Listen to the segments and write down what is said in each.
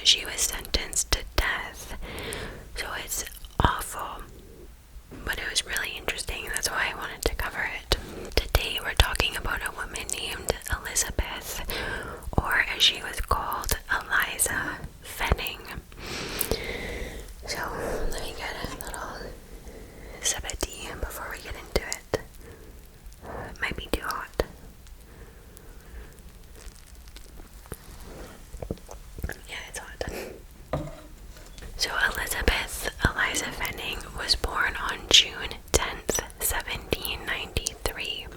she was sentenced to death. So it's awful, but it was really interesting. That's why I wanted to cover it. Today we're talking about a woman named Elizabeth, or as she was called, Eliza Fenning. So let me get a little sip of tea before we get into it. It might be too hot. Yeah, it's hot. So Elizabeth Eliza Fenning was born on June 10th, 1793.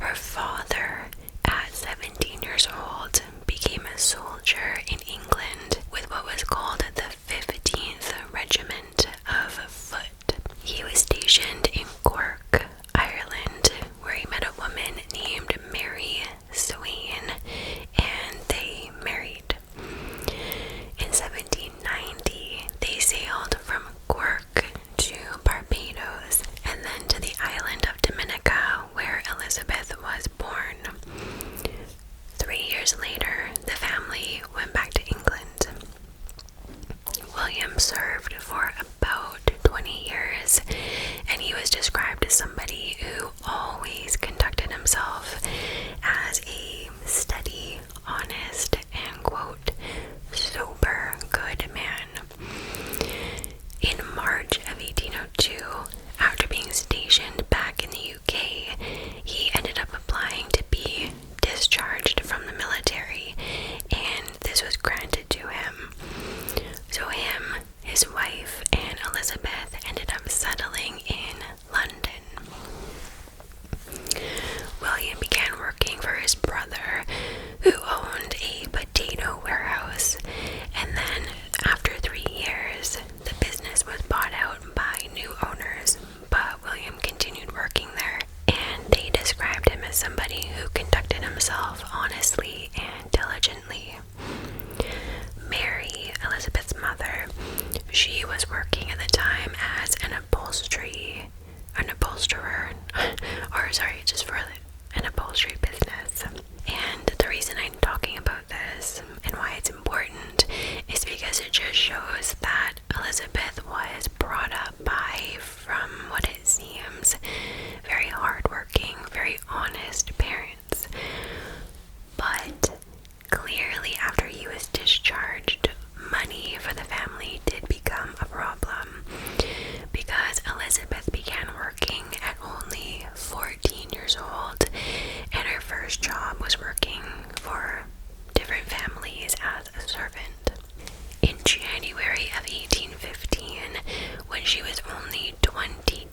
Her father, at 17 years old, became a soldier in England with what was called the 15th Regiment of Foot. He was stationed in Cork, Ireland, where he met a woman named Mary Swain, and they married. In 1790, they sailed from Cork to Barbados and then to the island of Dominica, where Elizabeth was born. 3 years later, the family went back to England. William served for about 20 years, and he was described as somebody who always conducted himself as a steady, honest, and, quote, sober, good man. In March of 1802, after being stationed back in the UK, he ended up applying to be discharged from the military, and this was granted to him. So him, his wife, and Elizabeth ended up settling in London. William began working for his brother, who owned a potato warehouse, and then after 3 years, the business was bought out by new owners, but William continued working there, and they described him as somebody who conducted himself honestly and diligently. Mary, Elizabeth's mother, she was working at the time as an upholsterer, just for an upholstery business. And the reason I'm talking about this and why it's important is because it just shows that Elizabeth was brought up by, from what it seems, very hardworking, very honest parents. But clearly after he was discharged, money for the family did become a problem, because Elizabeth began working at only 14 years old, and her first job was working for different families as a servant. In January of 1815, when she was only 22,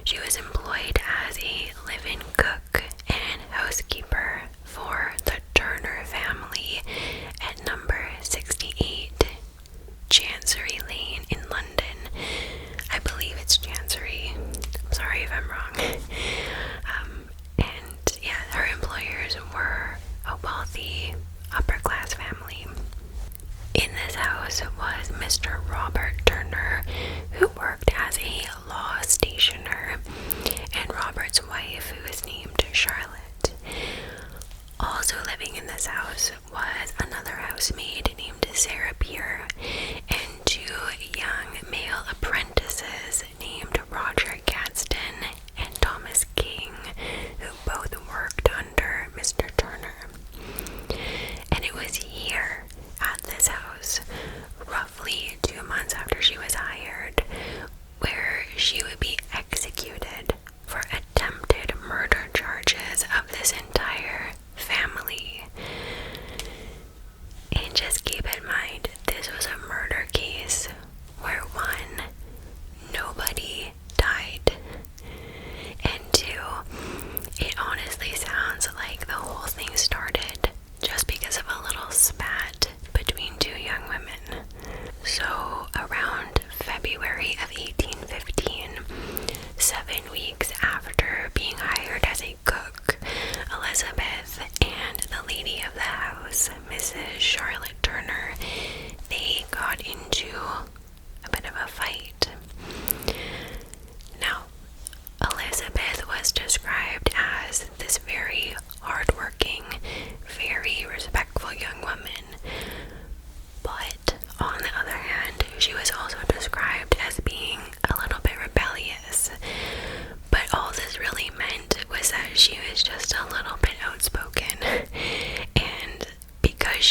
she was employed as a live-in cook and housekeeper for the Turner family at number 68 Chancery Lane in London. I believe it's Chancery. I'm sorry if I'm wrong. And yeah, her employers were a wealthy upper-class family. In this house was Mr. Robert Turner, who worked as a law stationer, and Robert's wife, who was named Charlotte. Also living in this house was another housemaid named Sarah Beer, and 2 young male apprentices named Roger Gadsden and Thomas King, who both worked under Mr. Turner. And it was here, at this house, roughly 2 months after she was hired, where she would be executed for attempted murder charges of this entire family. And just keep in mind, this was a murder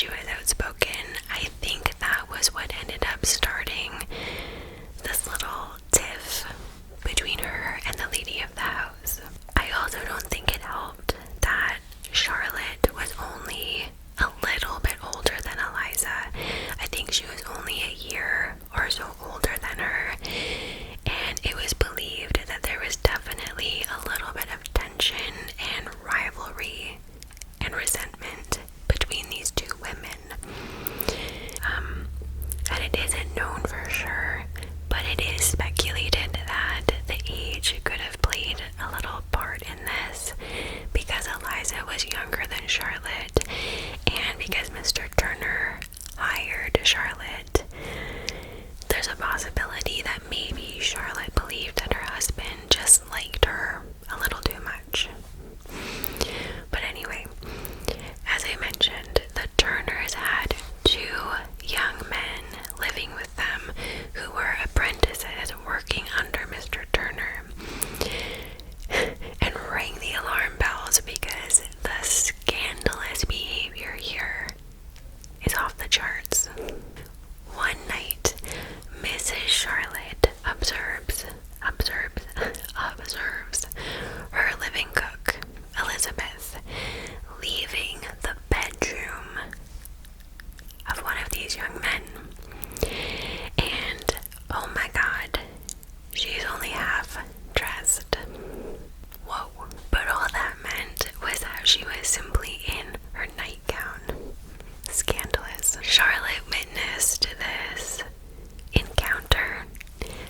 she was outspoken. I think that was what ended up starting this little tiff between her and the lady of the house. I also don't think it helped that Charlotte was only a little bit older than Eliza. I think she was only a year or so older than her, and it was believed that there was definitely a little bit of tension and rivalry and resentment between these two women. And it isn't known for sure, but it is speculated that the age could have played a little part in this because Eliza was younger than Charlotte, and because Mr. Turner hired Charlotte. There's a possibility that maybe Charlotte believed that her husband just liked her a little too much. But anyway, as I mentioned, the Turners had two young men living with them who were apprentices working under Mr. Turner, and rang the alarm bells because the scandalous behavior here is off the charts. One night, Mrs. Charlotte observes her living cook, Elizabeth, leaving the bedroom of one of these young men. And oh my god, she's only half dressed. Whoa. But all that meant was that she was simply in her nightgown. Scandalous. Charlotte witnessed this encounter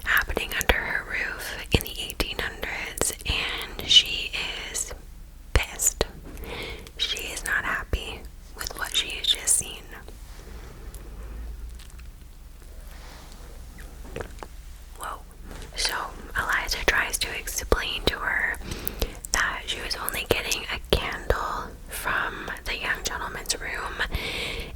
happening under her roof in the 1800s, and she is pissed. She is not happy with what she has just seen. Whoa. So Eliza tries to explain to her that she was only getting a candle from the young gentleman's room,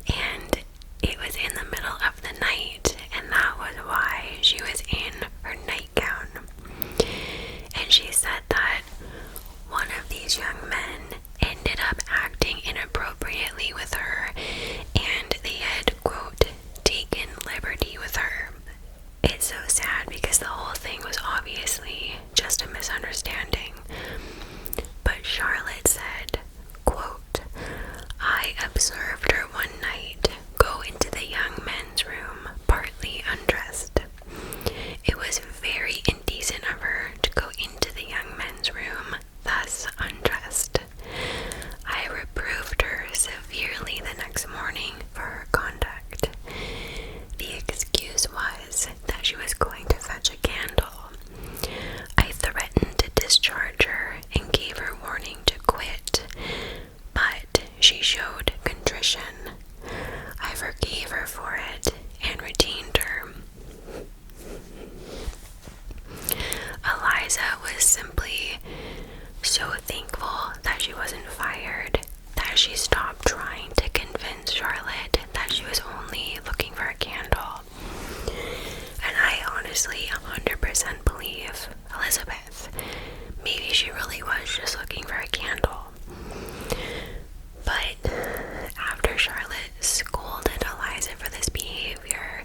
and it was in the middle of the night, and that was why she was in her nightgown. And she said that one of these young men ended up acting inappropriately with her, and they had, quote, taken liberty with her. It's so sad because the whole thing was obviously just a misunderstanding. But Charlotte said, quote, I observed her one night go into the young men's room partly undressed. It was very indecent of her to go into the young men's room thus undressed. I reproved her severely the next morning for her conduct. The excuse was that she was going to fetch a candle. I threatened to discharge her and gave her warning to quit, but she showed contrition. I forgave her for it and retained her. Eliza was simply so thankful that she wasn't fired that she stopped trying to convince Charlotte that she was only looking for a candle. And I honestly 100% believe Elizabeth. Maybe she really was just looking for a candle. But after Charlotte scolded Eliza for this behavior,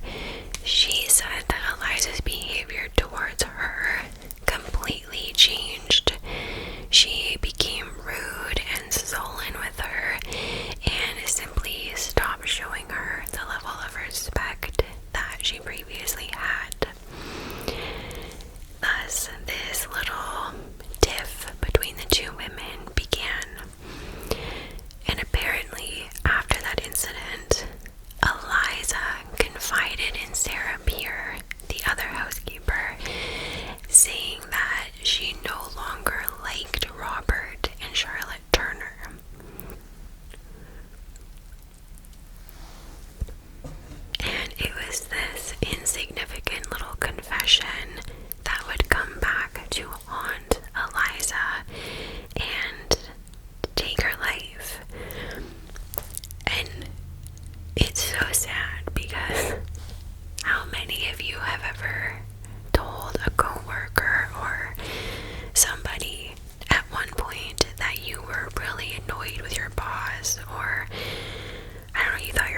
she said that Eliza's behavior towards her completely changed. She became rude and sullen with her and simply stopped showing her the level of respect that she previously had. Thus, this little tiff between the two women began. And apparently, after that incident, Eliza confided in Sarah Peer, the other housekeeper, saying that she no longer liked Robert and Charlotte Turner. And it was this insignificant little confession that would come back to haunt Eliza and take her life. And it's so sad because how many of you have ever told a coworker or somebody at one point that you were really annoyed with your boss, or I don't know, you thought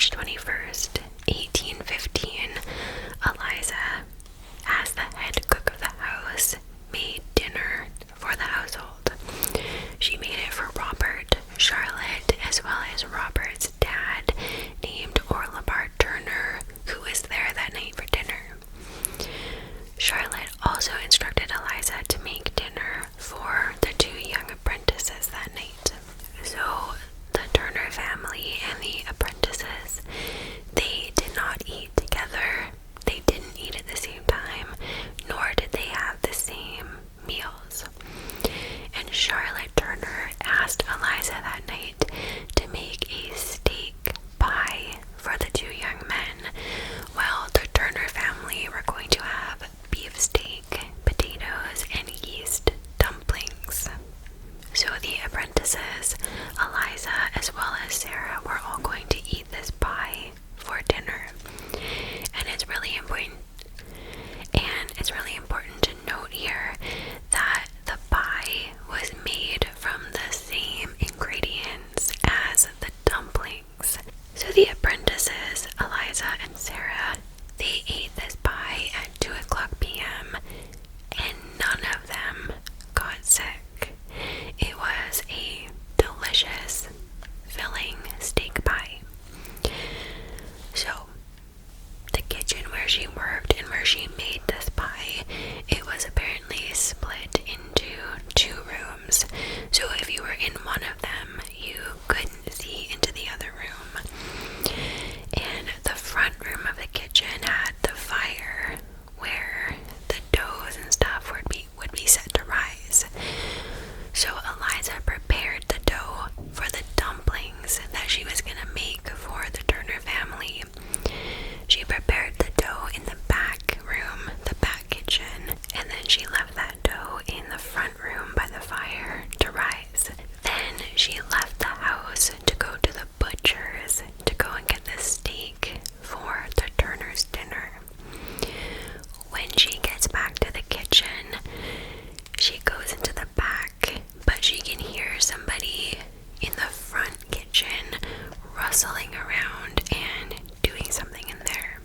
March 21st, 1815, Eliza, as the head cook of the house, made dinner for the household. She made it for Robert, Charlotte, as well as Robert's dad, named Orlebar Turner, who was there that night for dinner. Charlotte also instructed Eliza to make dinner for the two young apprentices that night. So the Turner family and the apprentices, they did not eat together. They didn't eat at the same time, nor did they have the same meals. And Charlotte Turner asked Eliza that night to make a steak pie for the two young men, while the Turner family were going to have beefsteak, potatoes, and yeast dumplings. So the apprentices, Eliza as well as Sarah, were all going to eat this pie for dinner. And it's really important to note here that the pie was made from the same ingredients as the dumplings. So the apprentices, Eliza and Sarah, they ate this pie at 2 o'clock p.m. and none of them got sick. It was a delicious, filling steak pie. So, the kitchen where she worked and where she made this pie, it was apparently split into 2 rooms. So if you were in one of them, you couldn't see into the other room. And the front room of the kitchen had the fire where the doughs and stuff would be set to rise. So Eliza prepared the dough for the dumplings that she was going to make for the Turner family. She prepared the dough in the back room, the back kitchen, and then she left that dough in the front room by the fire to rise. Then she left the house to go to the butcher's to go and get the steak for the Turner's dinner. When she gets back to the kitchen, she goes into the back, but she can hear somebody in the front kitchen rustling around and doing something in there.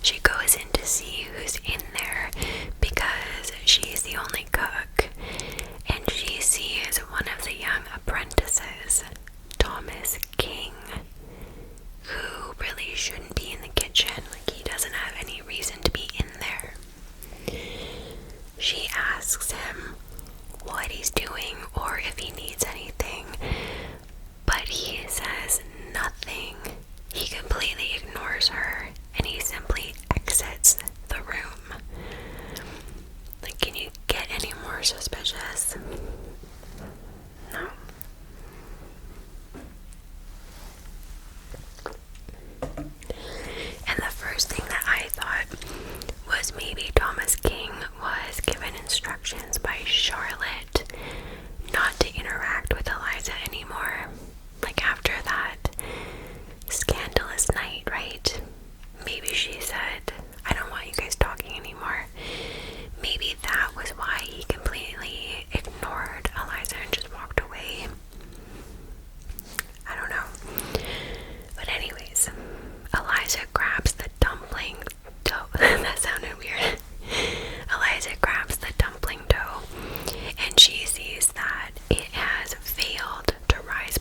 She goes in to see who's in there because she's the only cook, and she sees one of the young apprentices, Thomas King, who really shouldn't be in the kitchen. Like, he doesn't have any reason to be in there. She asks him what he's doing or if he needs anything, but he says nothing. He completely ignores her and he simply exits the room. Like, can you get any more suspicious? No. And the first thing that I thought was maybe Thomas King was given instructions by Charlotte not to interact with Eliza anymore. Like, after that scandalous night, right? Maybe she said, I don't want you guys talking anymore. Maybe that was why he completely ignored Eliza and just walked away. I don't know. But anyways, Eliza grabs the dumpling dough. That sounded weird. Eliza grabs the dumpling dough and she sees that it has failed to rise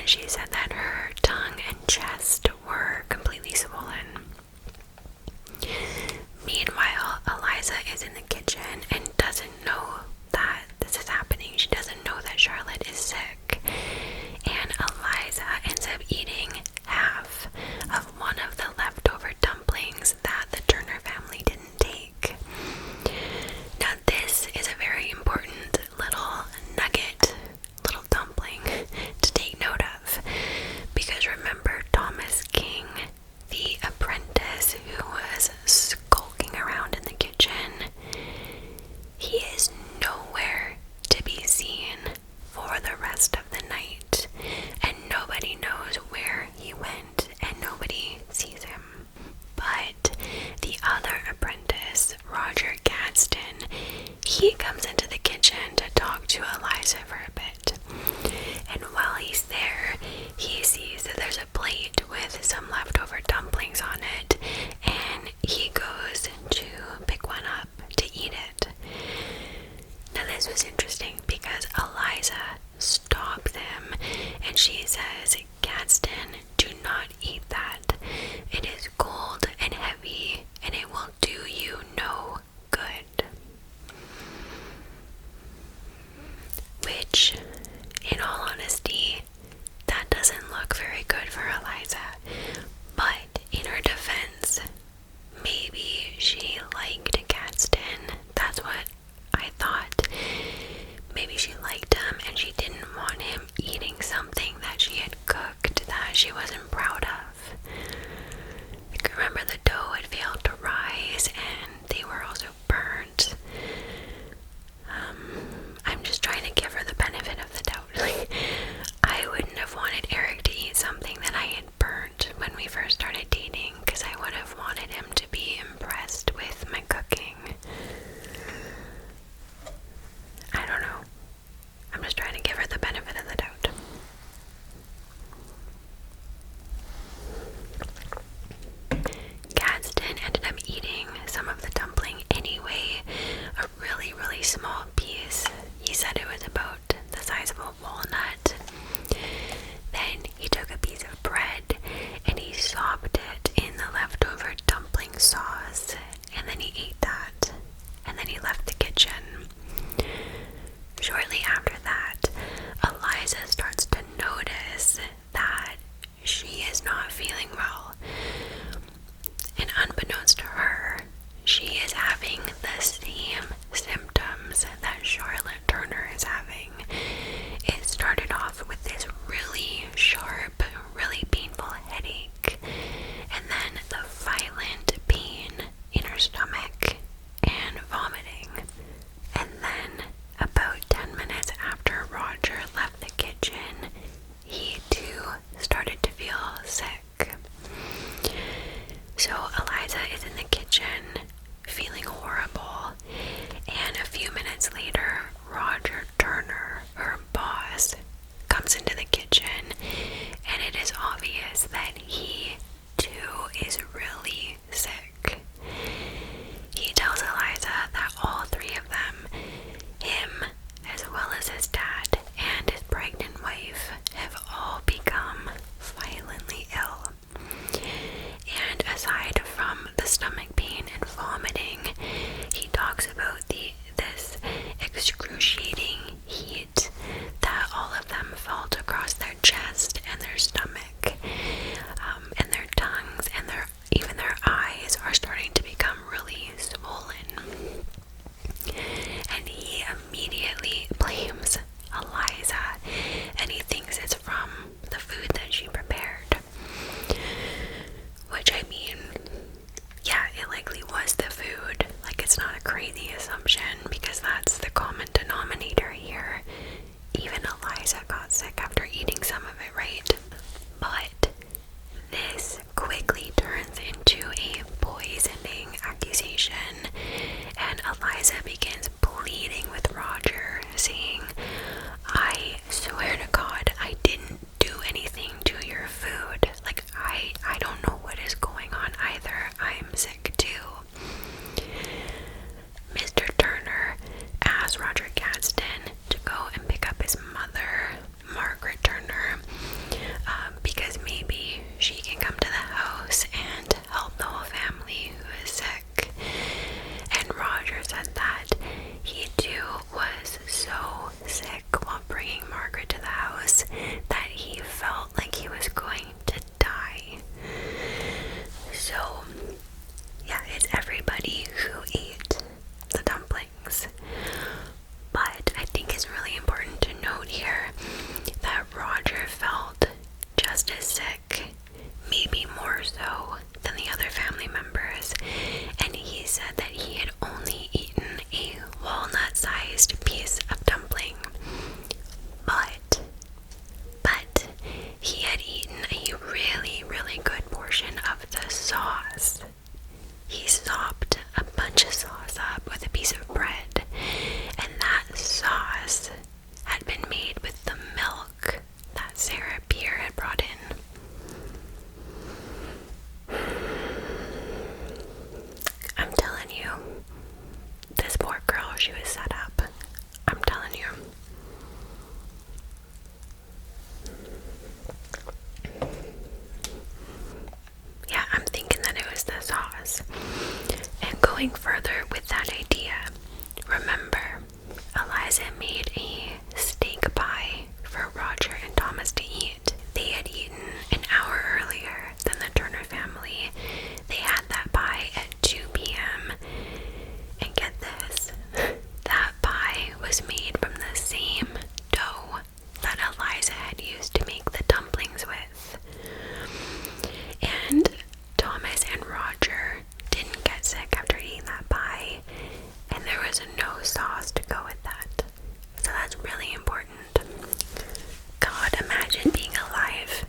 she said that her tongue and chest were completely swollen. Meanwhile, Eliza is in the kitchen and doesn't know that this is happening. She doesn't know that Charlotte is sick. And Eliza ends up eating half of one of the leftover dumplings that the Turner family didn't take. Now this is a very important little nugget, little dumpling to take note of, because remember Thomas King, the apprentice who was skulking around in the kitchen? He is nowhere to be seen for the rest of the night, and nobody knows where he went, and nobody sees him. But the other apprentice, Roger Gadsden, he comes into the kitchen to talk to Eliza for a bit. And while he's there, he sees that there's a plate with some leftover dumplings on it, and he goes to pick one up to eat it. Now this was interesting because Eliza stops him and she says, "Gadsden, do not eat that. It is cold and heavy and it will do you no good." Which, in all honesty, that doesn't look very good for Eliza. But in her defense, maybe she liked Gadsden. That's what I thought. Maybe she liked him and she didn't want him eating something that she had cooked that she was going further with that idea, remember, Eliza made a steak pie for Roger and Thomas to eat. They had eaten an hour earlier than the Turner family. They had that pie at 2 p.m. And get this, that pie was made from the same dough that Eliza had used to make the dumplings with. And Thomas and Roger didn't get sick after eating that pie, and there was no sauce to go with that. So that's really important. God, imagine being alive.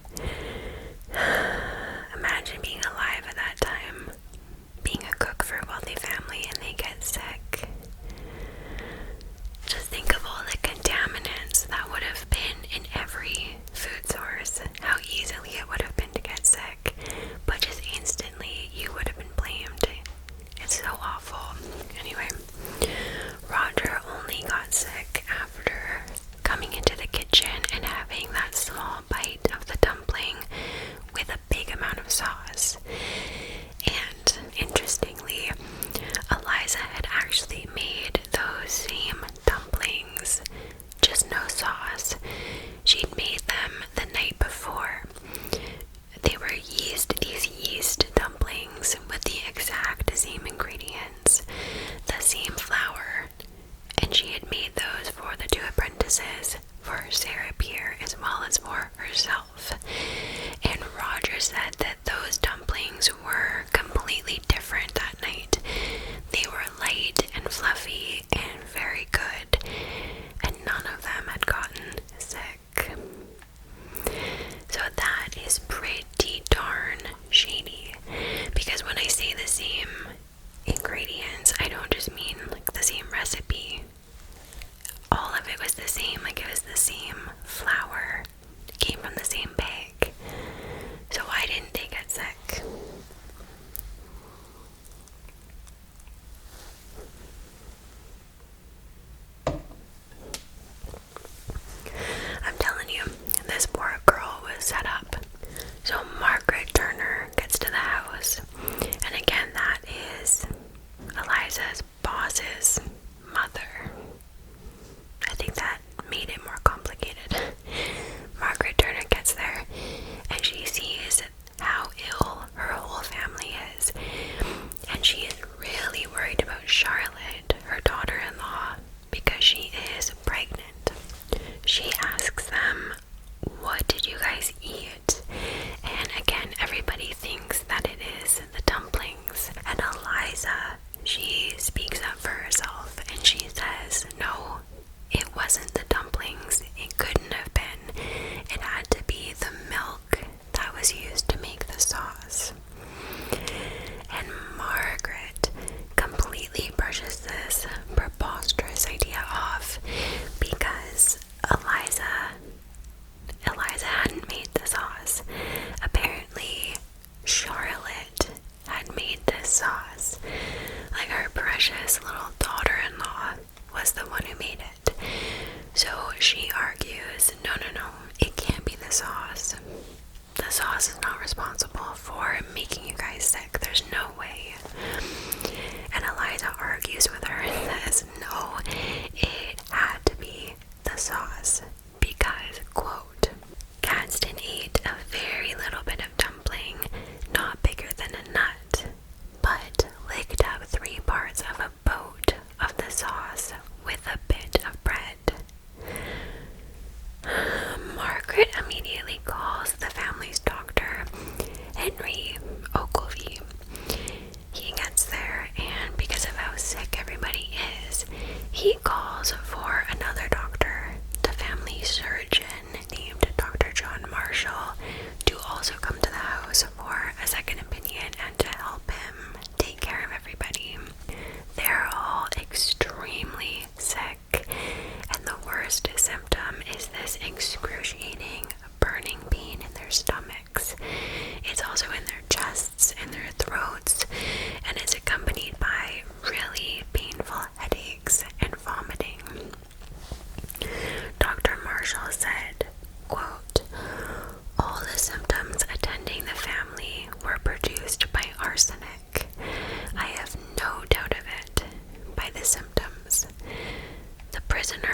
Imagine being alive at that time, being a cook for a wealthy family, and they get sick. Just think of all the contaminants that would have been in every food source, how easily it would have been to get sick, but just instantly you would have been blamed. It's so awful. Anyway, Roger only got sick after coming into the kitchen and having that small bite of the dumpling with a big amount of sauce. And interestingly, Eliza had actually made those same dumplings, just no sauce. She'd made them the night before. They were these yeast dumplings with the exact same ingredients, the same flour, and she had made those for the 2 apprentices, for Sarah Pierre as well as for herself. And Roger said that those dumplings were completely different that night. They were light and fluffy and very good, and none of them had gotten sick. So that is pretty darn shady, because when I say the same ingredients, I don't just mean like the same recipe. All of it was the same, like it was the same flour, came from the same bag. So why didn't they get sick? I'm telling you, this poor girl was set up. So Margaret Turner gets to the house, and again, that is Eliza's boss's mother. I think that made it more complicated. Margaret Turner gets there, and she sees how ill her whole family is, and she is really worried about Charlotte, her daughter-in-law, because she is pregnant. She asks them, "What did you guys eat?" And again, everybody thinks that it is the dumplings. And Eliza, she speaks up for herself, and she says, "No, it wasn't the dumplings. It couldn't have been. It had to be the milk that was used to make the sauce." And Margaret completely brushes this preposterous idea off because Eliza hadn't made the sauce. Apparently, Charlotte had made this sauce. Like, her precious little daughter-in-law was the one who made it. So she argues, no, it can't be the sauce. The sauce is not responsible for making you guys sick. There's no way. And Eliza argues with her and says, no, it had to be the sauce. Because, quote, Gadsden ate a very little bit of dumpling, not bigger than a nut, but licked up 3 parts of a boat of the sauce with a bit of bread. Margaret immediately calls the family's doctor, Henry Ogilvy. He gets there, and because of how sick everybody is, he calls for another doctor,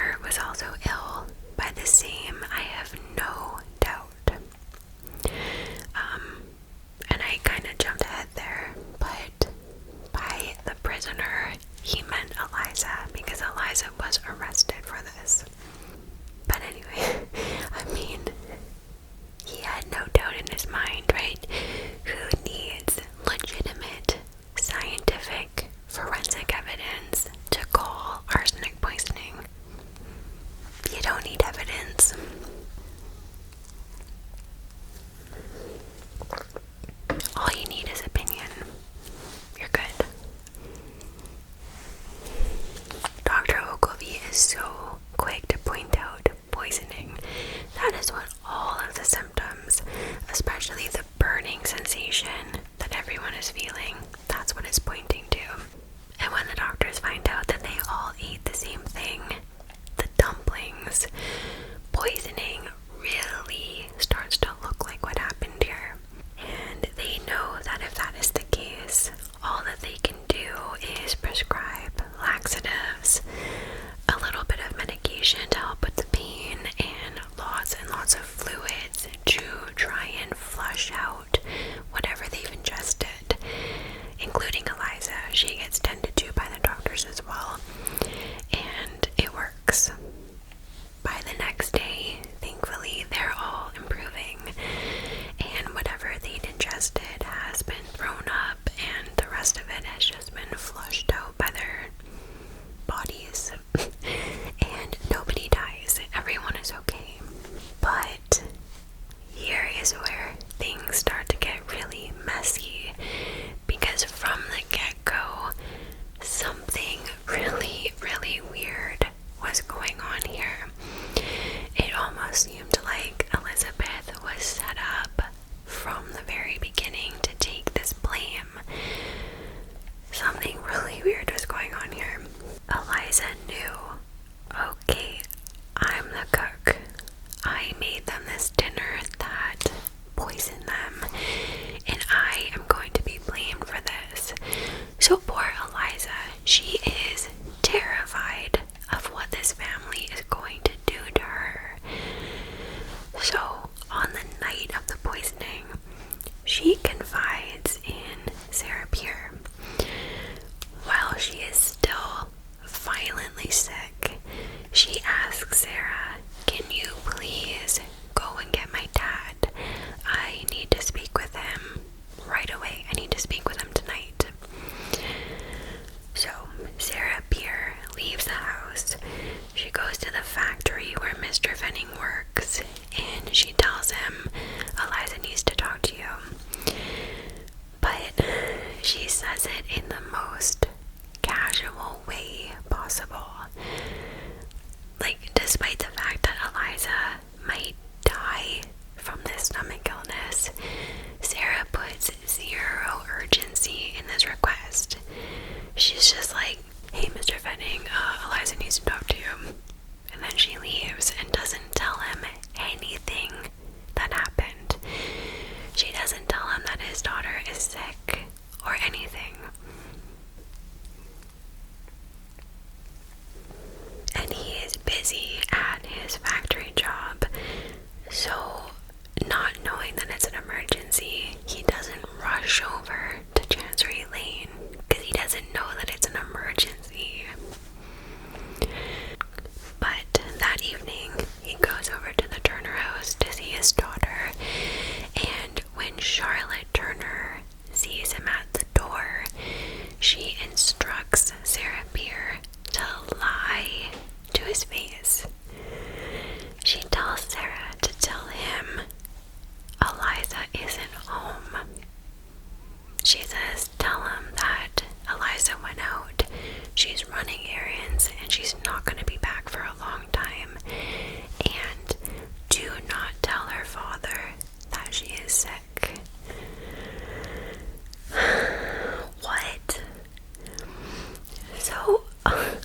daughter was also ill by the same, I have no doubt. And I kind of jumped ahead there, but by the prisoner, he meant Eliza, because Eliza was arrested for this. But anyway, I mean, he had no doubt in his mind, right? Who needs legitimate, scientific, forensic evidence to call arsenic poisoning? You don't need evidence. All you need is opinion. You're good. Dr. Ogilvy is so quick to point out poisoning. That is what all of the symptoms, especially the burning sensation that everyone is feeling, that's what it's pointing to. And when the doctors find out that they all ate the same thing, the dumplings, poisoning really starts to look like what happened here. And they know that if that is the case, all that they can do is prescribe laxatives, a little bit of medication to help with the pain, and lots of fluids to try and flush out whatever they've ingested, including Eliza. She gets tended to by the doctors as well, and it works. By the next day, thankfully, they're all improving, and whatever they'd ingested has been thrown up, and the rest of it has just been flushed out by their bodies. And nobody dies. Everyone is okay. But here is where things start to get really messy, because from the get-go, something really, really weird was going on here. It almost seemed like Elizabeth was set up from the very beginning to take this blame. Something really weird was going on here. Eliza knew, okay, I'm the cook. I made them this dinner that poisoned them, and I am going to be blamed for this. So poor Eliza, she is terrified of what this family is going to do to her. So on the night of the poisoning, she confides in Sarah Peer. While she is still violently sick, she asks Sarah, "Can you please go and get my dad? I need to speak with him right away. I need to speak with him tonight." So Sarah Peer leaves the house. She goes to the factory where Mr. Fenning works, and she tells him, "Eliza needs to talk to you." But she says it in the most casual way possible. Like, despite the fact that Eliza might die from this stomach illness, Sarah puts zero urgency in this request. She's just like, "Hey, Mr. Fenning, Eliza needs to talk to you." And then she leaves and doesn't tell him anything that happened. She doesn't tell him that his daughter is sick or anything. And he is busy at his factory job, so not knowing that it's an emergency, he doesn't rush over to Chancery Lane because he doesn't know that it's an emergency. But that evening, he goes over to the Turner house to see his daughter, and when Charlotte Turner sees him at the door, she instructs Sarah Peer to lie to his face. She tells Sarah to tell him Eliza isn't home. She says, "Tell him that Eliza went out, she's running errands, and she's not going to be back for a long time. And do not tell her father that she is sick." What? So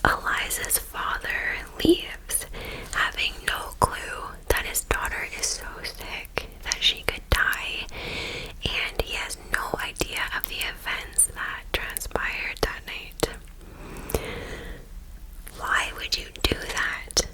Eliza's father leaves, having no clue that his daughter is so sick that she could die, and he has no idea of the events that transpired that night. Why would you do that?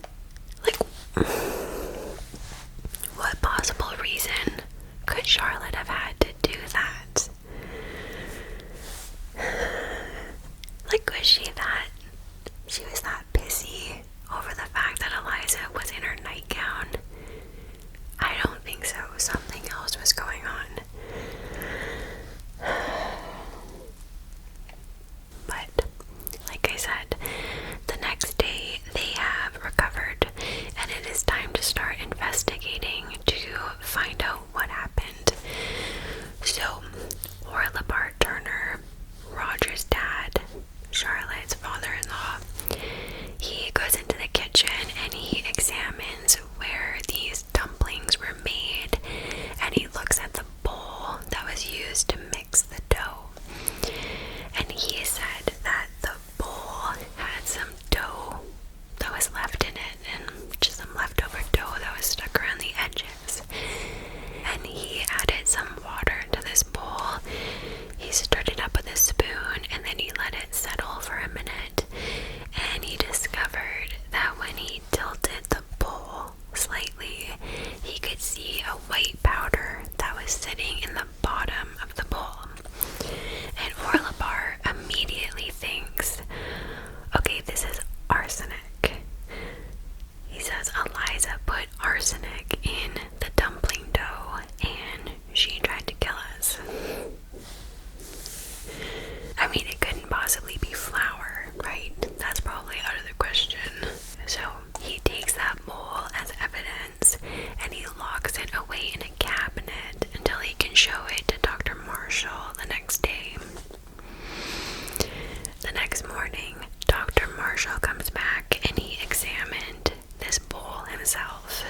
because Eliza put arsenic in the dumpling dough and she tried to kill us. I mean, it couldn't possibly be flour, right? That's probably out of the question. So he takes that bowl as evidence and he locks it away in a cabinet until he can show it to Dr. Marshall the next day. The next morning, Dr. Marshall comes back and he examined this bowl himself.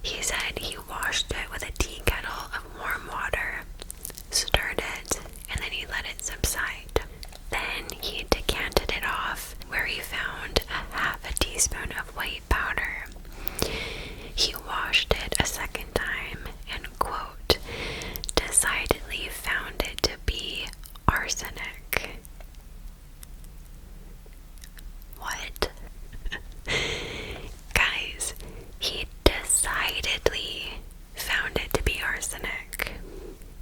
He said he washed it with a tea kettle of warm water, stirred it, and then he let it subside. Then he decanted it off, where he found a half a teaspoon of white powder. He washed it a second time and, quote, decidedly found it to be arsenic. What? Guys, he decidedly found it to be arsenic.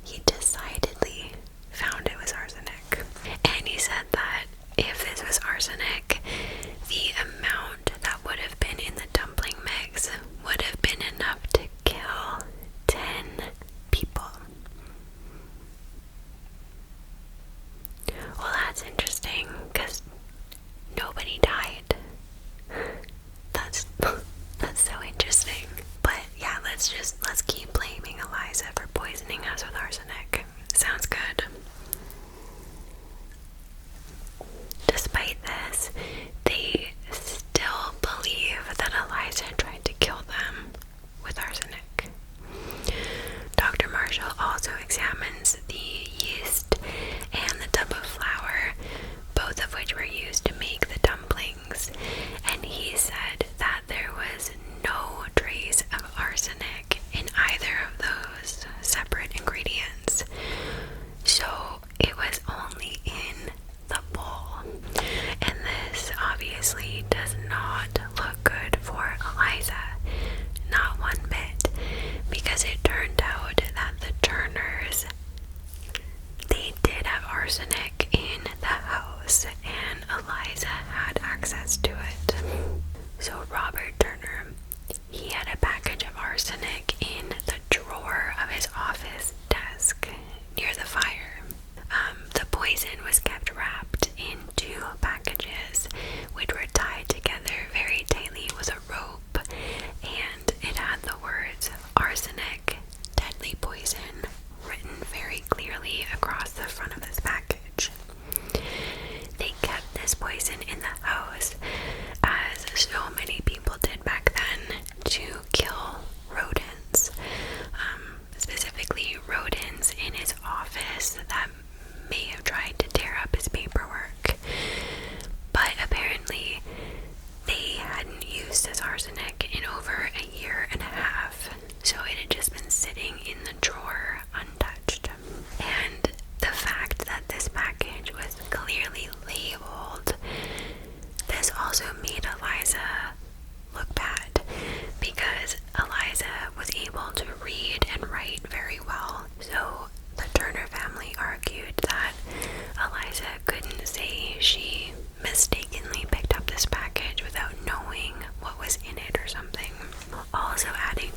He decidedly found it was arsenic. And he said that if this was arsenic, the amount that would have been in the dumpling mix would have been enough to kill 10 people. Well, that's interesting, because nobody died. That's so interesting. But yeah, let's keep blaming Eliza for poisoning us with arsenic. Sounds good. Despite this, they still believe that Eliza tried to kill them with arsenic. Dr. Marshall also examines the yeast and the tub of flour, both of which were used to make the dumplings, and he said that there was no trace of arsenic in either of those separate ingredients. So it was only in the bowl. And this obviously does not look good for Eliza. Not one bit. Because it turned out that the Turners, they did have arsenic in the house, and Eliza had access to it. So Robert Turner, he had a package of arsenic in the drawer of his office desk near the fire. The poison was kept wrapped in 2 packages, which were tied together very tightly with a rope, and it had the words arsenic, deadly poison, written very clearly across the front of this package. They kept this poison in the house, as so many people did back then, to kill rodents. Specifically rodents in his office that may have tried to tear up his paperwork. But apparently they hadn't used this arsenic in over a year and a half, so it had just been sitting in the drawer untouched. And the fact that this package was clearly labeled, this also made Eliza look bad, because Eliza was able to read and write very well. So the Turner family argued that Eliza couldn't say she mistakenly picked up this package without knowing what was in it or something. Also adding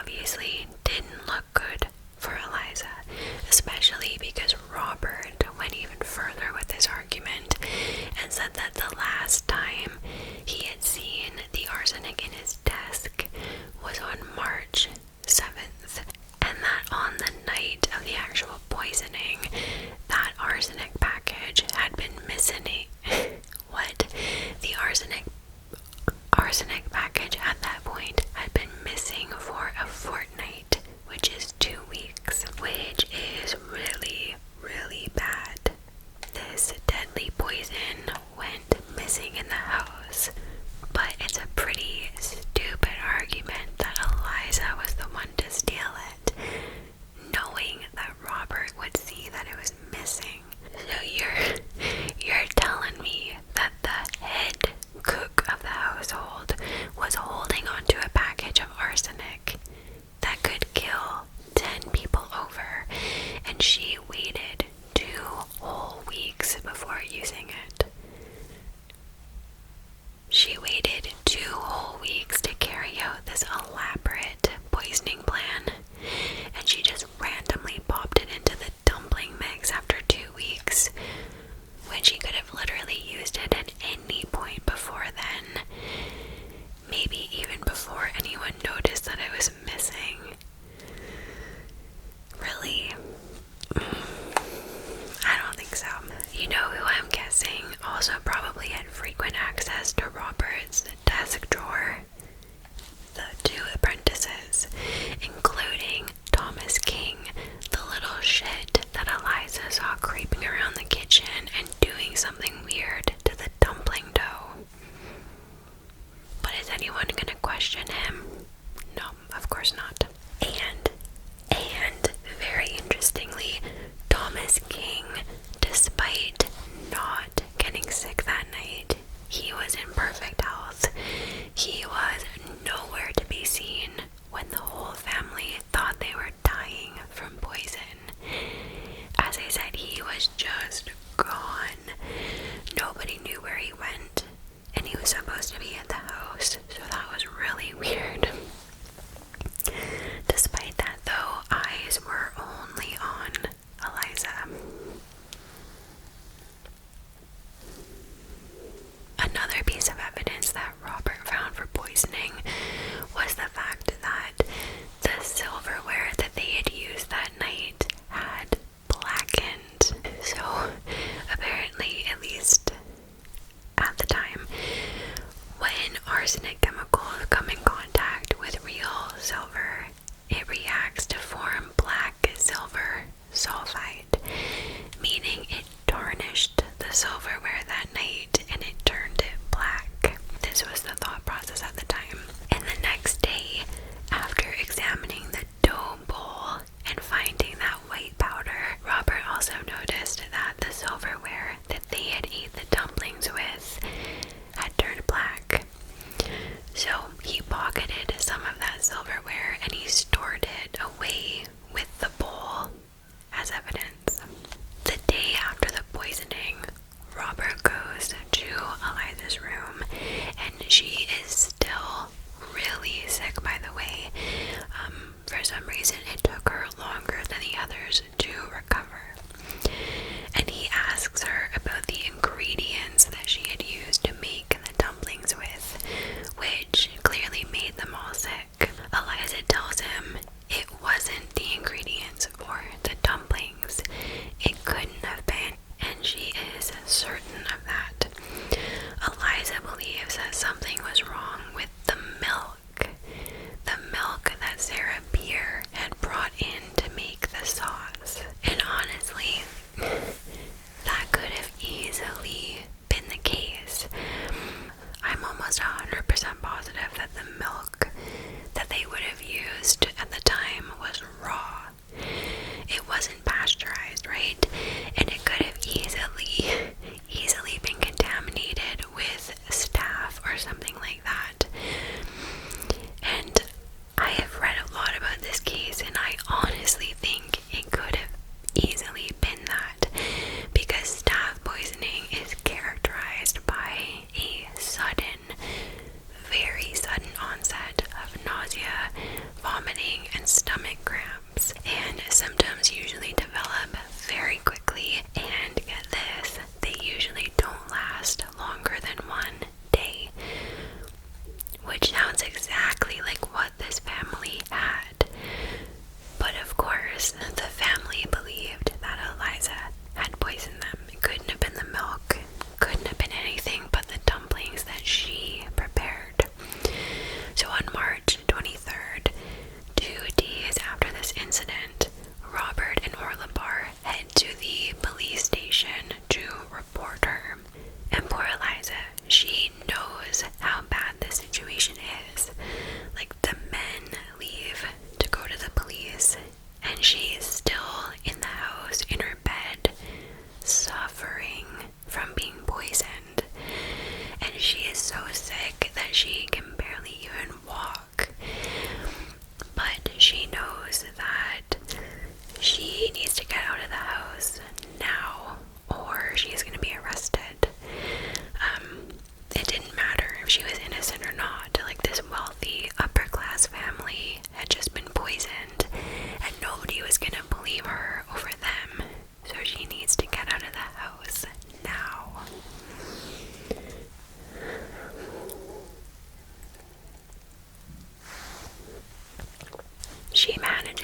obviously didn't look good for Eliza, especially because Robert went even further with his argument and said that the last time he had seen the arsenic in his desk was on March 7th, and that on the night of the actual poisoning, that arsenic package had been missing. What? The arsenic package at that point had been missing for a fortnight.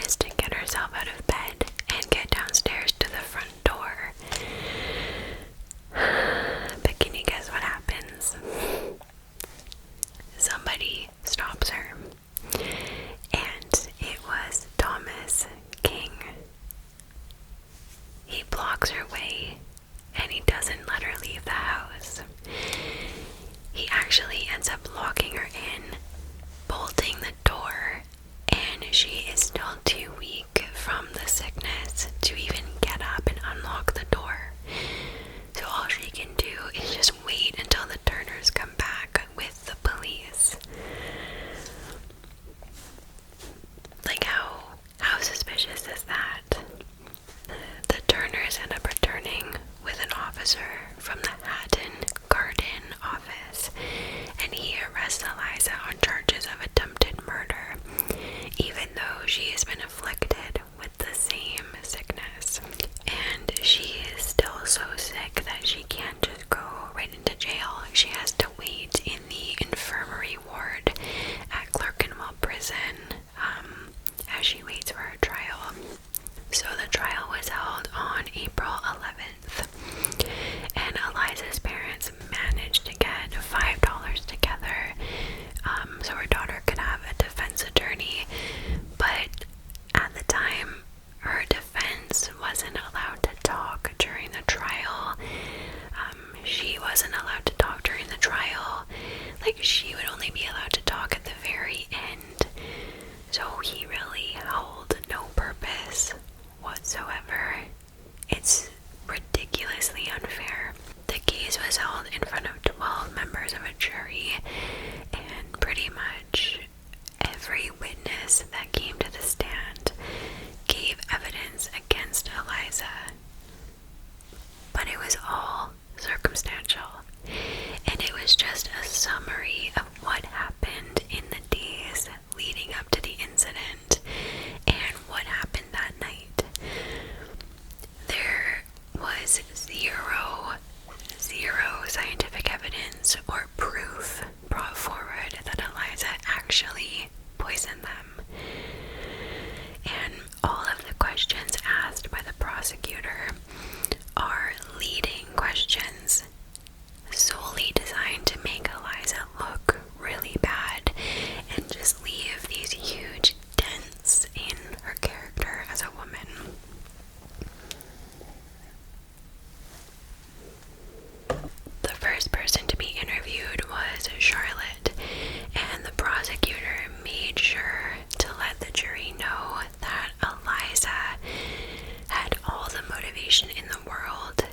manages to get herself out of bed and get downstairs to the front door. But can you guess what happens? Somebody stops her, and it was Thomas King. He blocks her way, and he doesn't let her leave the house. He actually ends up locking her in, bolting the door, and she is still too weak from the sickness to even get up and unlock the door. So all she can do is just wait until the Turners come back with the police. Like, how suspicious is that? The Turners end up returning with an officer from the Hatton Garden office, and he arrests Eliza on charges of attempted murder, even though she has been afflicted with the same sickness. And she is still so sick that she can't just go right into jail. She has to wait in the infirmary ward at Clerkenwell Prison as she waits for her trial. So the trial was held on April 11th, and Eliza's parents managed to get $5 together so her daughter could have a defense attorney, but at the time her defense wasn't allowed to talk during the trial. She wasn't allowed to talk during the trial. Like, she would only be allowed to talk at the very end. So he really held no purpose whatsoever. It's ridiculously unfair. The case was held in front of 12 members of a jury, and pretty much every witness that came to the stand gave evidence against Eliza. But it was all circumstantial, and it was just a summary of what happened in the days leading up to the incident and what happened that night. There was zero scientific evidence or proof brought forward that Eliza actually poisoned them. And all of the questions asked by the prosecutor are leading questions solely designed to make Eliza look really bad and just leave these huge dents in her character as a woman. The first person to be interviewed was Charlotte, and the prosecutor made sure to let the jury know that Eliza had all the motivation in the world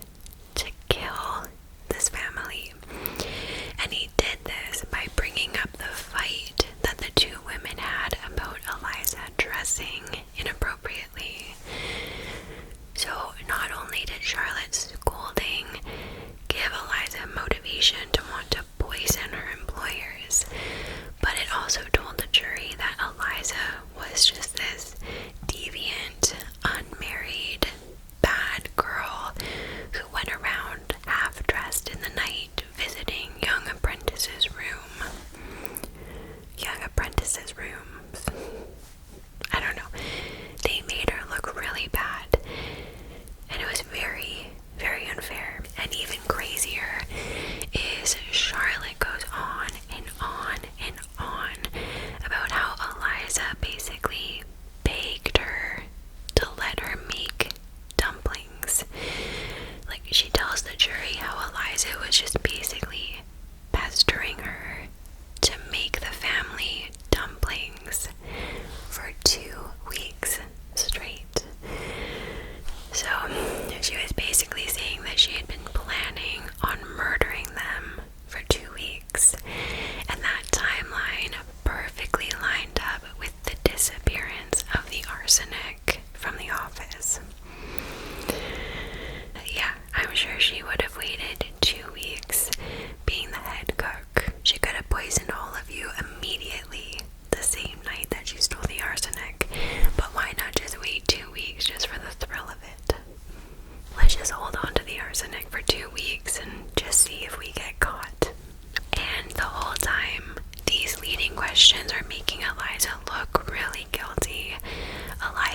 to kill this family. And he did this by bringing up the fight that the two women had about Eliza dressing inappropriately. So not only did Charlotte's scolding give Eliza motivation to want to poison her employers, but it also told the jury that Eliza was just this deviant, unmarried, bad girl who went around half-dressed in the night visiting young apprentices' rooms. I don't know. They made her look really bad, and it was very, very unfair. And even crazier is Charlotte goes on and on and on about how Eliza basically begged her to let her make dumplings. Like, she tells the jury how Eliza was just basically pestering her to make the family dumplings for 2 weeks straight. So she was basically saying that she had been planning on murdering them for 2 weeks, and that timeline perfectly lined up with the disappearance of the arsenic from the office. Yeah, I'm sure she would have waited 2 weeks. Being the head cook, she could have poisoned all of you immediately the same night that she stole the arsenic. But why not just wait 2 weeks just for the thrill of it? Let's just hold on to the arsenic for 2 weeks and just see if we get caught. And the whole time, these leading questions are making Eliza look really guilty. Eliza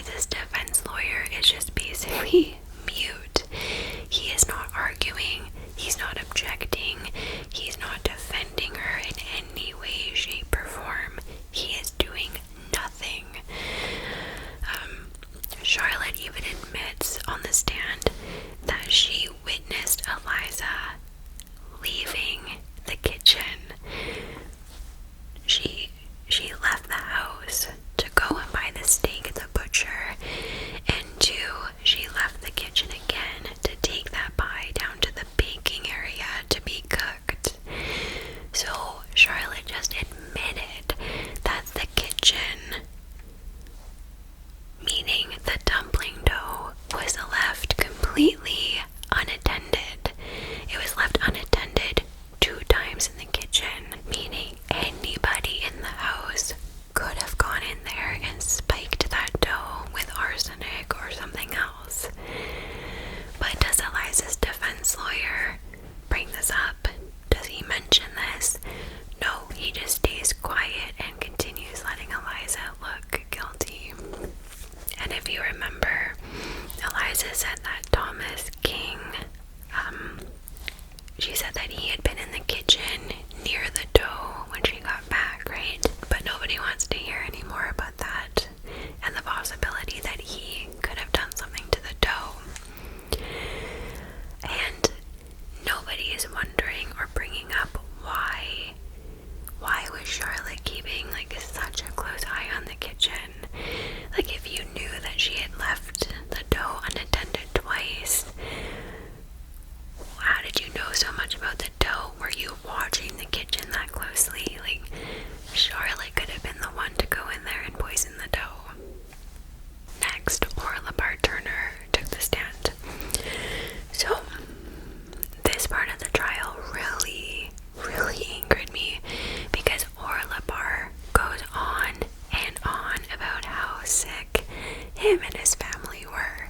him and his family were.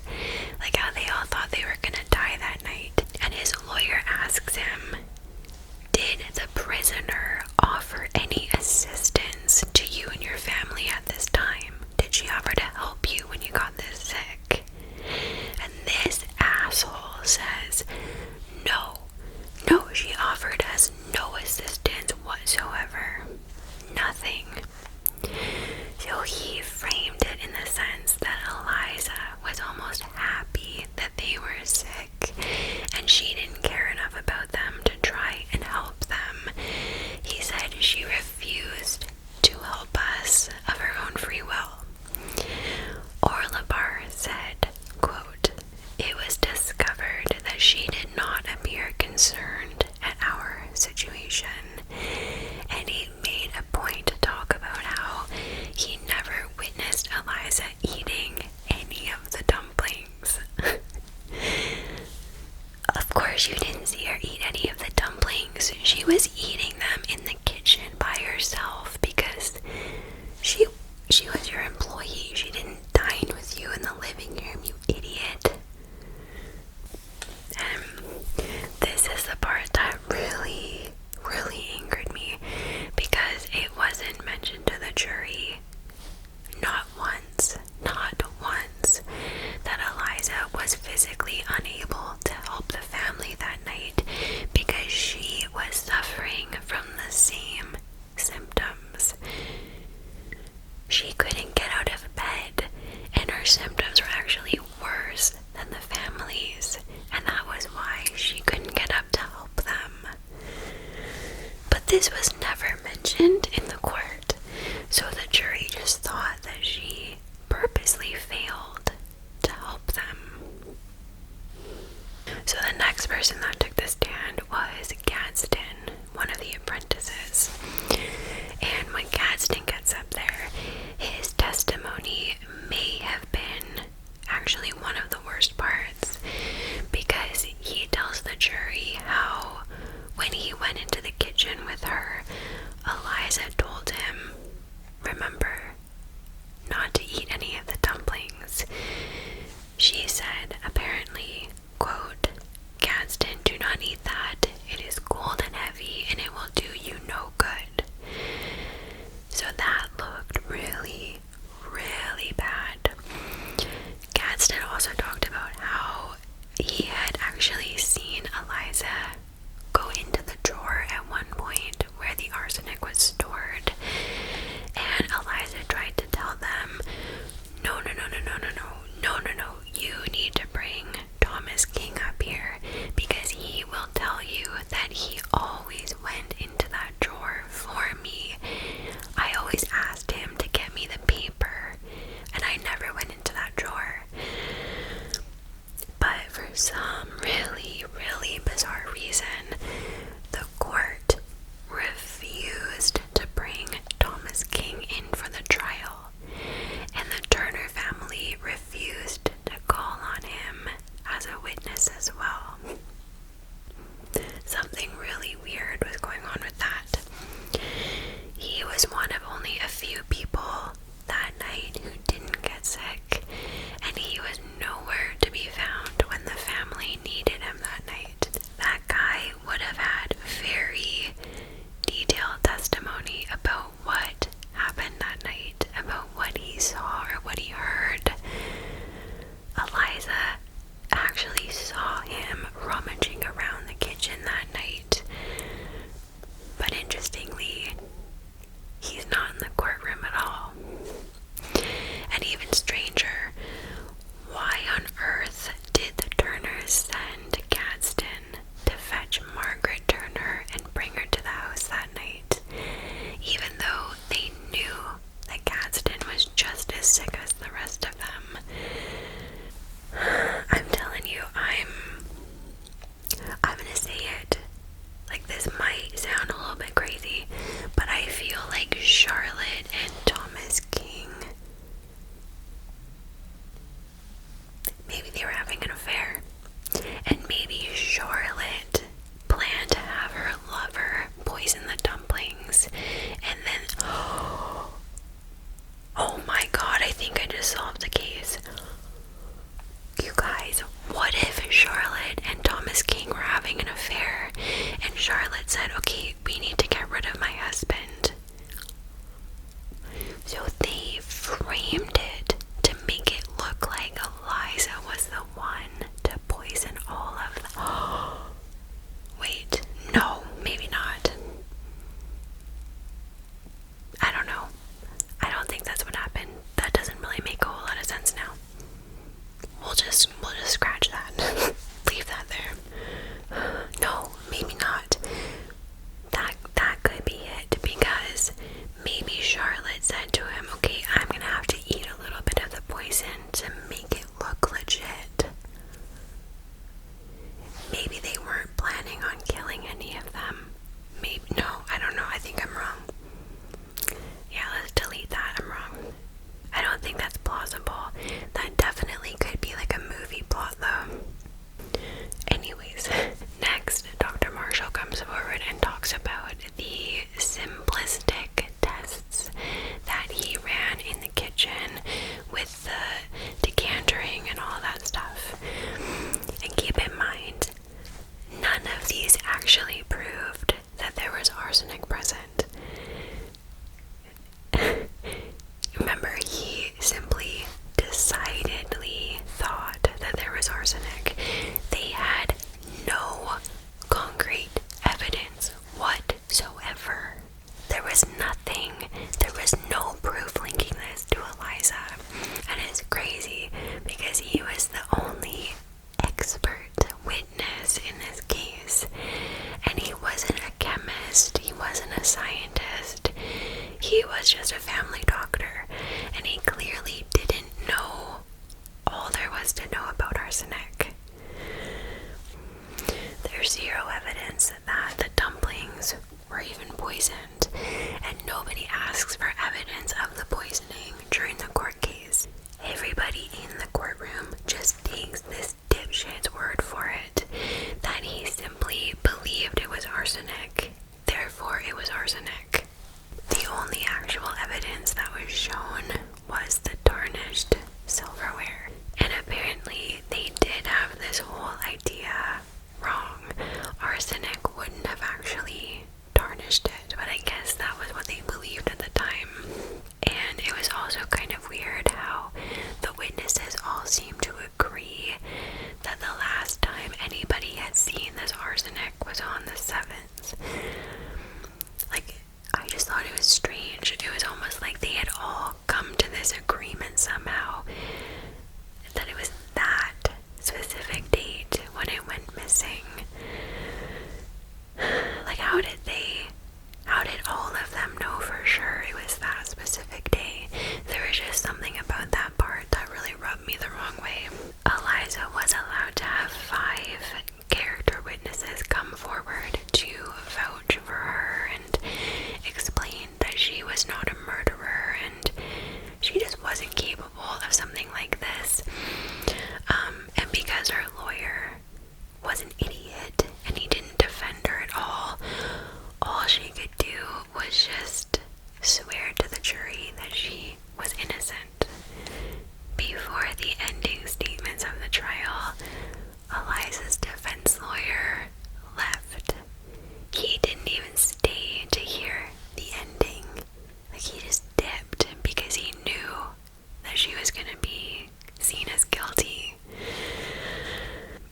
Like how they all thought they were gonna die that night. And his lawyer asks him, did the prisoner offer any assistance to you and your family at this time? Did she offer to help you when you got this sick? And this asshole says, no, she offered us no assistance whatsoever. Nothing. So he framed it in the sense that Eliza was almost happy that they were sick and she didn't care enough about them to try and help them. He said she refused to help us of her own free will. Orla Barr said, quote, it was discovered that she did not appear concerned at our situation, and he made a point to talk about how he never witnessed Eliza eating any of the dumplings. Of course you didn't see her eat any of the dumplings. She was eating them in the kitchen by herself because she was your employee. She didn't dine with you in the living room, you idiot. This is the part that really angered me because it wasn't mentioned to the jury. Not once, that Eliza was physically unable to help the family that night because she was suffering from the same symptoms. She couldn't get out of bed, and her symptoms were actually worse than the family's, and that was why she couldn't get up to help them. But this was never mentioned in the court, so the jury just thought that she purposely failed to help them. So the next person that took the stand was Gadsden, one of the apprentices. And when Gadsden gets up there, his testimony may have been actually one of the worst parts, because he tells the jury how when he went into the kitchen with her, Eliza told him, remember, not to eat any of the dumplings. She said, apparently, quote, Gadsden, do not eat that. It is cold and heavy, and it will do you no good. So that looked really bad. Gadsden also talked about how he had actually seen Eliza go into the drawer at one point where the arsenic was stored, and Eliza tried to tell them, no, you need to bring Thomas King up here because he will tell you that he always went into that drawer for me. I always asked him to get me the paper, and I never went into that drawer. But for some really bizarre reason, the court refused to bring Thomas King in for the trial, and the Turner family refused to call on him as a witness as well. Something really weird was going on with that. He was one of only a few people that night who didn't get sick, and he was nowhere to be found when the family needed him that night. That guy would have had very detailed testimony about what happened that night, about what he saw or what he heard. Eliza actually saw him rummaging around the kitchen that night. But interestingly, he's not in the courtroom at all. And even stranger, why on earth did the Turners send Gadsden to fetch Margaret Turner and bring her to the house that night, even though they knew that Gadsden was just as sick as the rest of them? I'm telling you, I'm gonna say it. Like, this might sound a little bit crazy, but I feel like Charlotte and Thomas King crazy because he was the only expert witness in this case. And he wasn't a chemist, he wasn't a scientist, he was just a family doctor. And he clearly didn't know all there was to know about arsenic. There's zero evidence that the dumplings were even poisoned, and nobody asks for evidence of the poisoning during the court case. Everybody in the courtroom just takes this dipshit's word for it, that he simply believed it was arsenic, therefore it was arsenic. The only actual evidence that was shown was the tarnished silverware. And apparently they did have this whole idea wrong. Arsenic wouldn't have actually tarnished it, but I guess that was what they believed at the time. And it was also kind of weird how the witnesses all seemed to agree that the last time anybody had seen this arsenic was on the 7th. Like, I just thought it was strange. It was almost like they had all come to this agreement somehow that it was that specific date when it went missing. Like, how did all of them know for sure it was that specific day? There was just something about that part that really rubbed me the wrong way. Eliza was allowed to have 5 character witnesses come forward to vouch for her and explain that she was not a murderer and she just wasn't capable of something like this. And because her lawyer was an idiot and he didn't defend her at all she could do was just swear to the jury that she was innocent. Before the ending statements of the trial, Eliza's defense lawyer left. He didn't even stay to hear the ending. Like, he just dipped because he knew that she was going to be seen as guilty.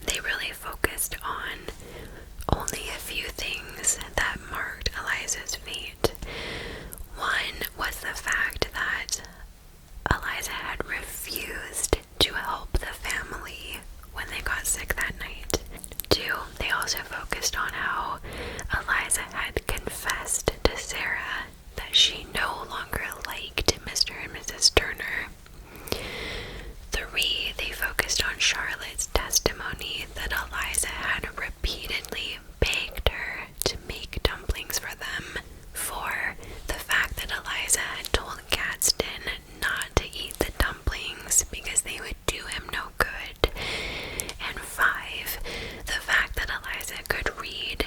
They really focused on only a few things that marked Eliza's fate. One was the fact that Eliza had refused to help the family when they got sick that night. 2, they also focused on how Eliza had confessed to Sarah that she no longer liked Mr. and Mrs. Turner. 3, they focused on Charlotte's testimony that Eliza had repeatedly begged her to make dumplings for them. 4, the fact that Eliza had told Gadsden not to eat the dumplings because they would do him no good. And 5, the fact that Eliza could read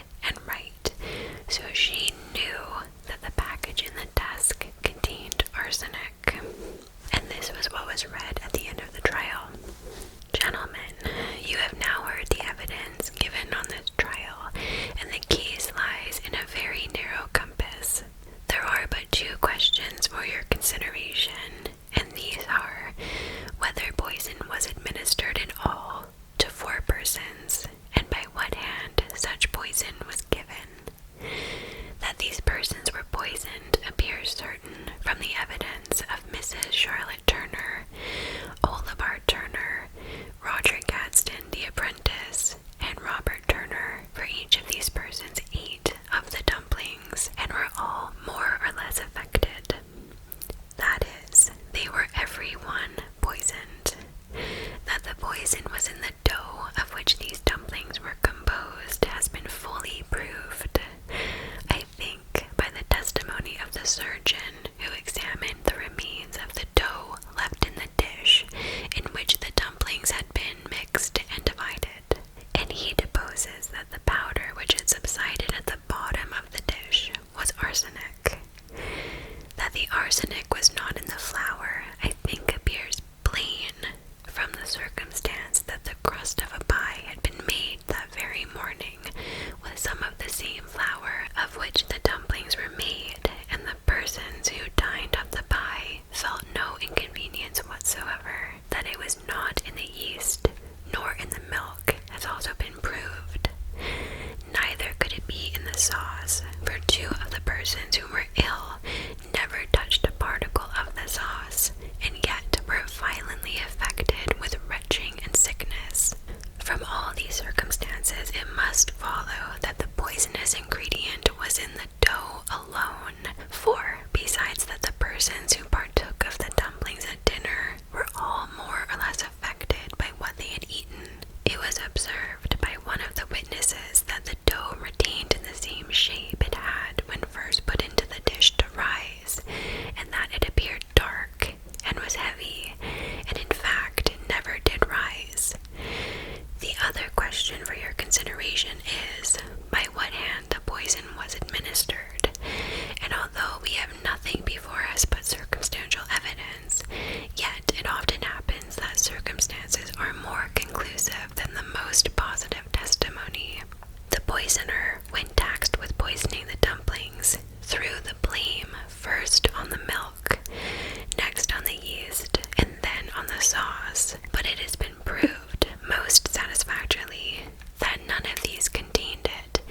sauce, but it has been proved most satisfactorily that none of these contained it,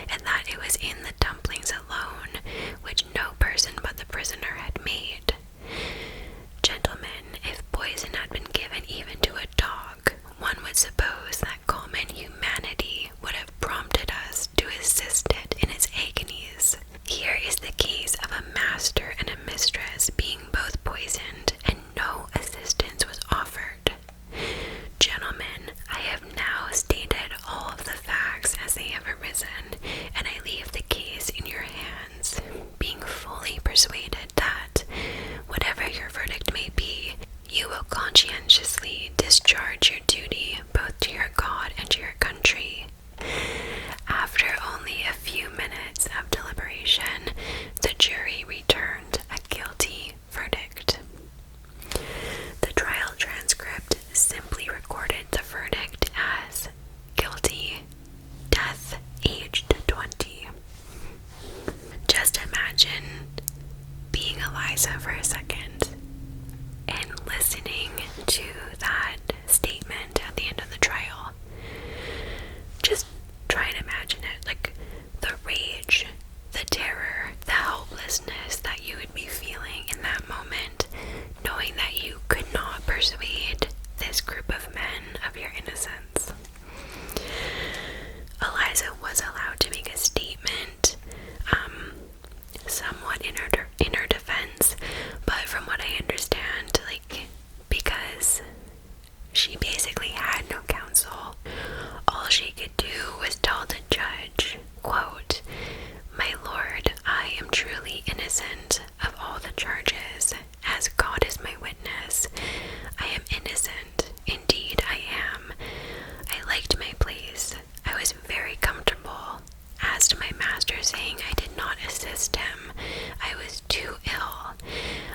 and that it was in the dumplings alone, which no person but the prisoner had made. Gentlemen, if poison had been given even to a dog, one would suppose that common humanity would have prompted us to assist it in its agonies. Here is the case of a master and a mistress being both poisoned, and no assistance was offered. Gentlemen, I have now stated all of the facts as they have arisen, and I leave the case in your hands, being fully persuaded that, whatever your verdict may be, you will conscientiously discharge your duty both to your God and to your country. After only a few minutes of deliberation, the jury returned a guilty verdict. The trial transcript simply recorded the verdict as guilty, death aged 20. Just imagine being Eliza for a second and listening to that statement at the end of the trial. Just try and imagine it, like the rage, the terror, the helplessness that you would be feeling in that moment, knowing that you could not persuade this group of men of your innocence. Eliza was allowed to make a statement, somewhat in her defense, but from what I understand, because she basically had no counsel, all she could do was tell the judge, quote, "My lord, I am truly innocent of all the charges, as God is my witness. I am innocent, indeed I am. I liked my place. I was very comfortable. As to my master saying I did not assist him, I was too ill.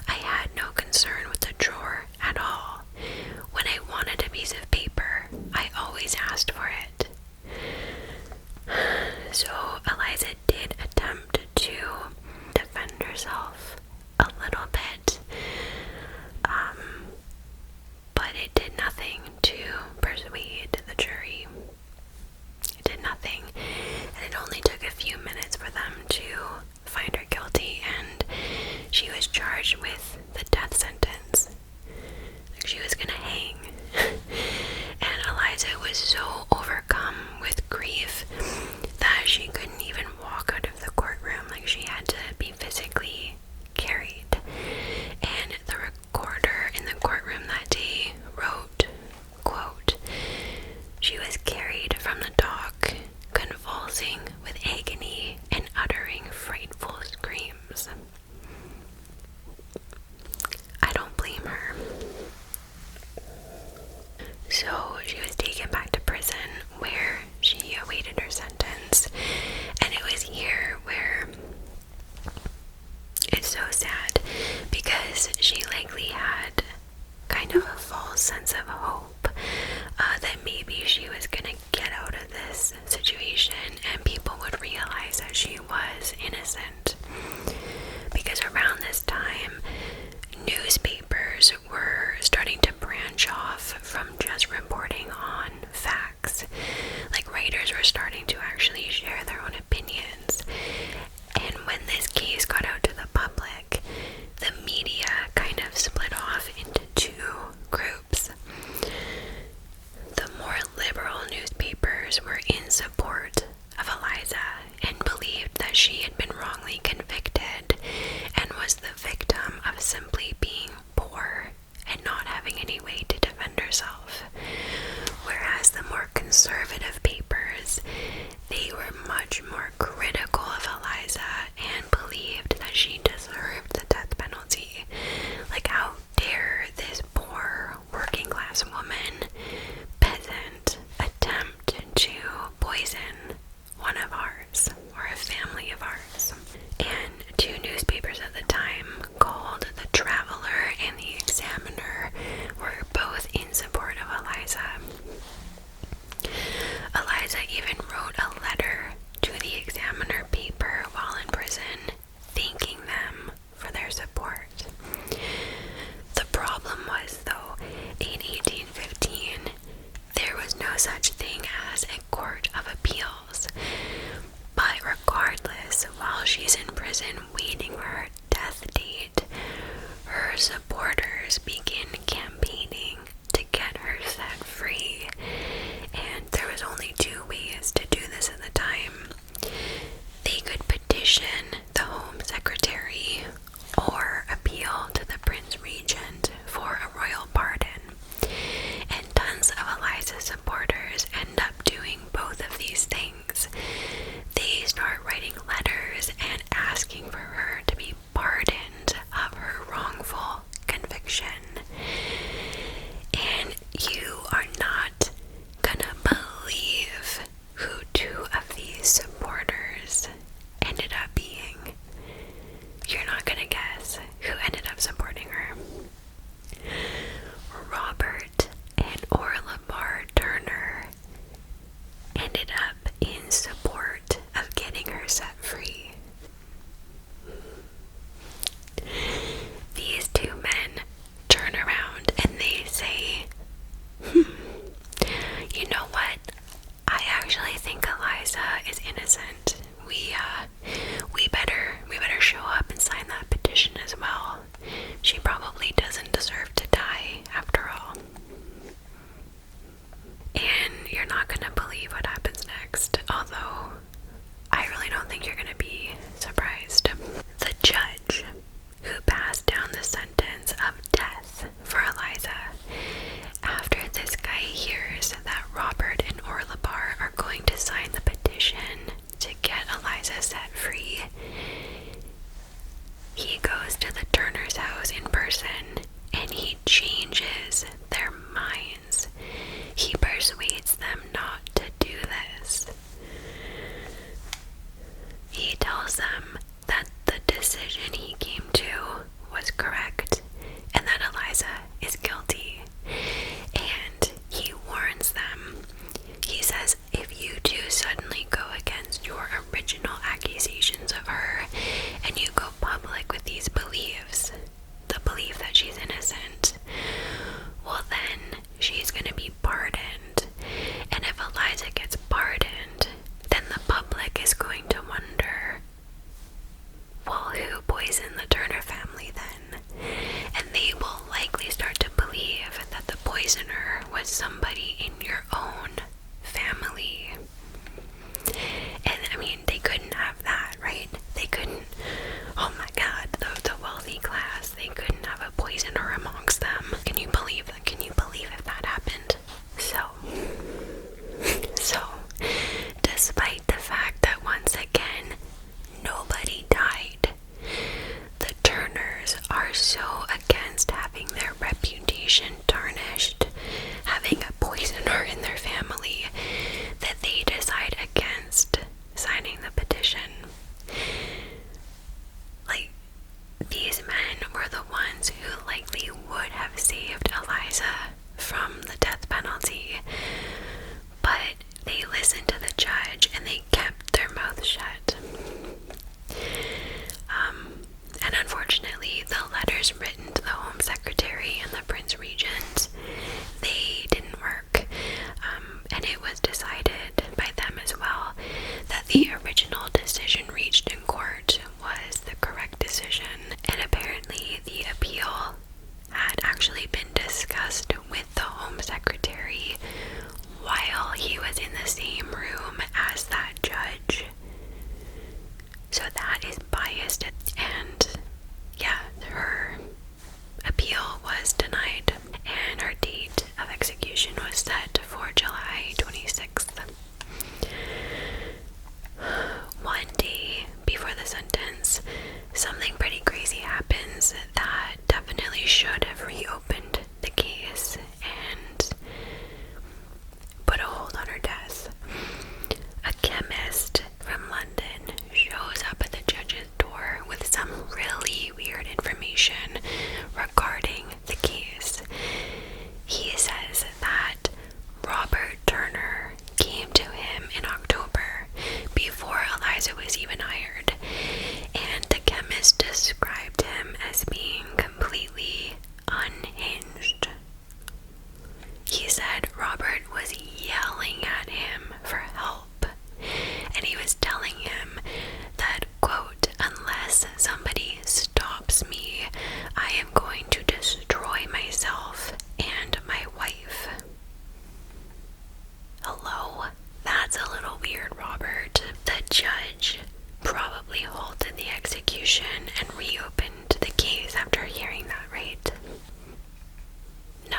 I had no concern with the drawer at all. When I wanted a piece of paper, I always asked for it." So Eliza did attempt to defend herself a little bit, but it did nothing to persuade the jury. It did nothing, and it only took a few minutes for them to find her guilty, and she was charged with the death sentence. She was gonna hang. And Eliza was so overcome with grief that she couldn't even walk out of the courtroom. She had to be physically carried. And the recorder in the courtroom that day wrote, quote, "She was carried from the dock, convulsing with agony and uttering frightful screams." I don't blame her. So she was taken back to prison where she awaited her sentence, and it was here where it's so sad, because she likely had kind of a false sense of hope that maybe she was gonna get out of this situation and people would realize that she was innocent. Because around this time, newspapers were starting to branch off from just reporting on facts. Writers were starting to actually share their own opinions. And when this case got out to the public, the media kind of split off into two groups. The more liberal newspapers were in support of Eliza and believed that she had been wrongly convicted and was the victim of simply being poor poisoner was somebody in your own family. And I mean, they couldn't have that, right? They couldn't, oh my god, the wealthy class, they couldn't have a poisoner amongst them. Can you believe that? Can you believe if that happened? So, despite the fact that once again, nobody died, the Turners are so against having their reputation tarnished, having a poisoner in their family, that they decide against signing the petition. Like, these men were the ones who likely would have saved Eliza from the death penalty, but they listened to the judge and they kept their mouth shut. And unfortunately, the letters written to the Home Secretary and the Prince Regent, they didn't work. And it was decided by them as well that the original decision reached in court was the correct decision. And apparently the appeal had actually been discussed with the Home Secretary while he was in the same room as that judge. So that is biased, and yeah, her appeal was denied, and her date of execution was set for July 26th. One day before the sentence, something pretty crazy happens that definitely should have reopened the case and put a hold on her death. A chemist from London shows up at the judge's door with some really weird information regarding the case. He says that Robert Turner came to him in October before Eliza was even hired, and the chemist described him as being completely unhinged. He said Robert was yelling at him for help, and he was telling him that, quote, unless somebody stops me, I am going to destroy myself and my wife. Hello? That's a little weird, Robert. The judge probably halted the execution and reopened the case after hearing that, right? No.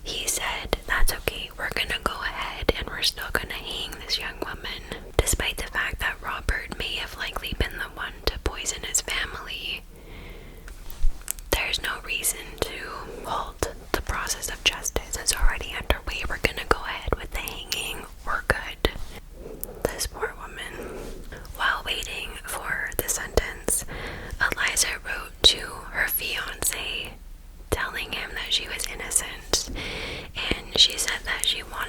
He said, that's okay, we're gonna go ahead and we're still gonna hang this young woman. Despite the fact that Robert may have likely been the one to poison his family, there's no reason to halt the process of justice. It's already underway. We're gonna go ahead with the hanging. We're good. This poor woman. While waiting for the sentence, Eliza wrote to her fiancé telling him that she was innocent, and she said that she wanted